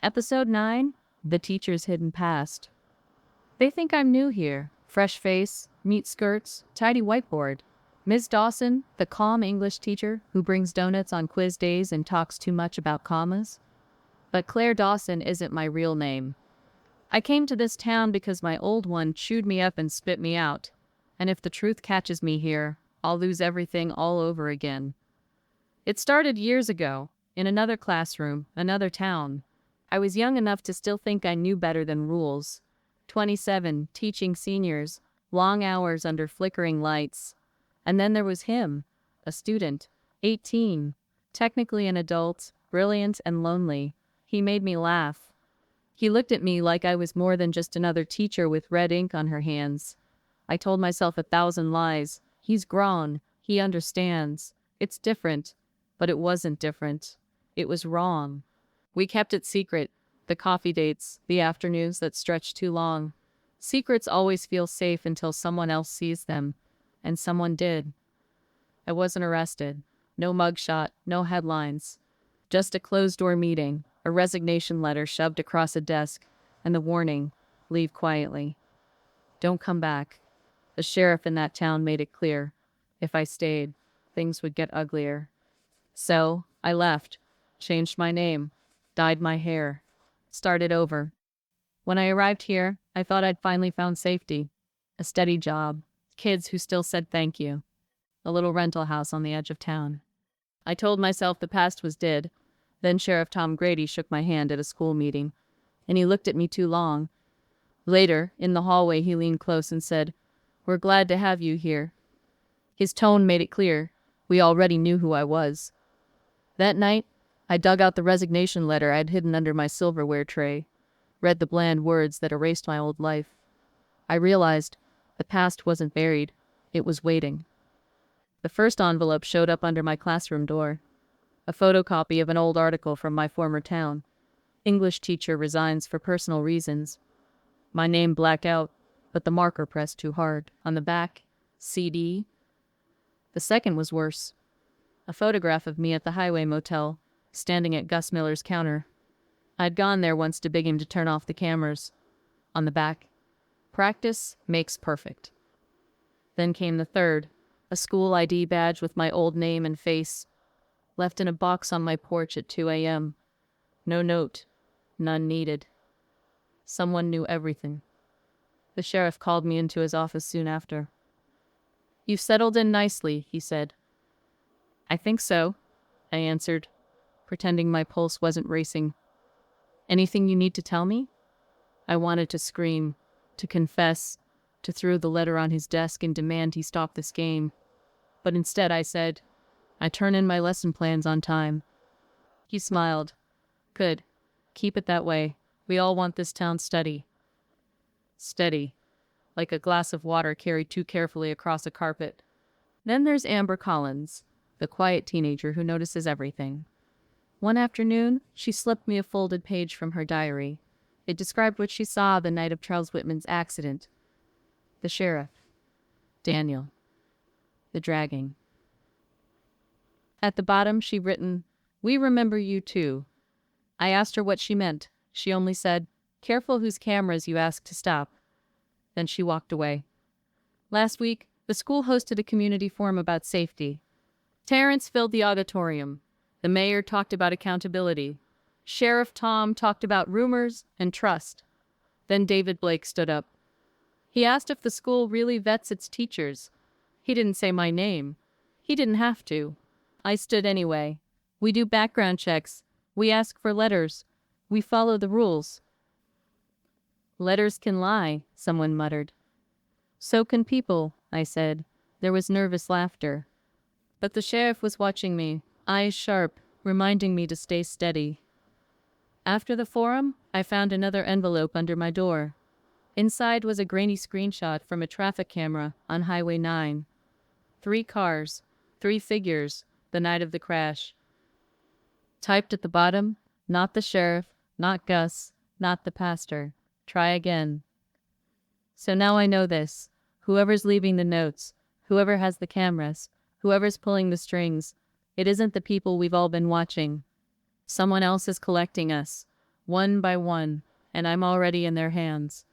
Episode 9, The Teacher's Hidden Past. They think I'm new here. Fresh face, neat skirts, tidy whiteboard. Ms. Dawson, the calm English teacher who brings donuts on quiz days and talks too much about commas. But Claire Dawson isn't my real name. I came to this town because my old one chewed me up and spit me out. And if the truth catches me here, I'll lose everything all over again. It started years ago, in another classroom, another town. I was young enough to still think I knew better than rules. 27, teaching seniors, long hours under flickering lights. And then there was him, a student, 18, technically an adult, brilliant and lonely. He made me laugh. He looked at me like I was more than just another teacher with red ink on her hands. I told myself 1,000 lies. He's grown. He understands. It's different. But it wasn't different. It was wrong. We kept it secret. The coffee dates, the afternoons that stretched too long. Secrets always feel safe until someone else sees them. And someone did. I wasn't arrested. No mugshot, no headlines. Just a closed-door meeting, a resignation letter shoved across a desk, and the warning, leave quietly. Don't come back. The sheriff in that town made it clear. If I stayed, things would get uglier. So, I left, changed my name, dyed my hair, started over. When I arrived here, I thought I'd finally found safety. A steady job, kids who still said thank you, a little rental house on the edge of town. I told myself the past was dead. Then Sheriff Tom Grady shook my hand at a school meeting, and he looked at me too long. Later, in the hallway, he leaned close and said, "We're glad to have you here." His tone made it clear. We already knew who I was. That night, I dug out the resignation letter I'd hidden under my silverware tray, read the bland words that erased my old life. I realized the past wasn't buried. It was waiting. The first envelope showed up under my classroom door. A photocopy of an old article from my former town. English teacher resigns for personal reasons. My name blacked out, but the marker pressed too hard. On the back, CD. The second was worse. A photograph of me at the Highway Motel, standing at Gus Miller's counter. I'd gone there once to beg him to turn off the cameras. On the back, practice makes perfect. Then came the third, a school ID badge with my old name and face, left in a box on my porch at 2 a.m. No note, none needed. Someone knew everything. The sheriff called me into his office soon after. "You've settled in nicely," he said. "I think so," I answered, pretending my pulse wasn't racing. "Anything you need to tell me?" I wanted to scream, to confess, to throw the letter on his desk and demand he stop this game. But instead I said, "I turn in my lesson plans on time." He smiled. "Good. Keep it that way. We all want this town steady." Steady. Like a glass of water carried too carefully across a carpet. Then there's Amber Collins, the quiet teenager who notices everything. One afternoon, she slipped me a folded page from her diary. It described what she saw the night of Charles Whitman's accident. The sheriff. Daniel. The dragging. At the bottom, she'd written, "We remember you too." I asked her what she meant. She only said, "Careful whose cameras you ask to stop." Then she walked away. Last week, the school hosted a community forum about safety. Terrence filled the auditorium. The mayor talked about accountability. Sheriff Tom talked about rumors and trust. Then David Blake stood up. He asked if the school really vets its teachers. He didn't say my name. He didn't have to. I stood anyway. We do background checks. We ask for letters. We follow the rules. "Letters can lie," someone muttered. "So can people," I said. There was nervous laughter. But the sheriff was watching me, eyes sharp, reminding me to stay steady. After the forum, I found another envelope under my door. Inside was a grainy screenshot from a traffic camera on Highway 9. 3 cars, 3 figures, the night of the crash. Typed at the bottom, not the sheriff, not Gus, not the pastor. Try again. So now I know this. Whoever's leaving the notes, whoever has the cameras, whoever's pulling the strings, it isn't the people we've all been watching. Someone else is collecting us, one by one, and I'm already in their hands.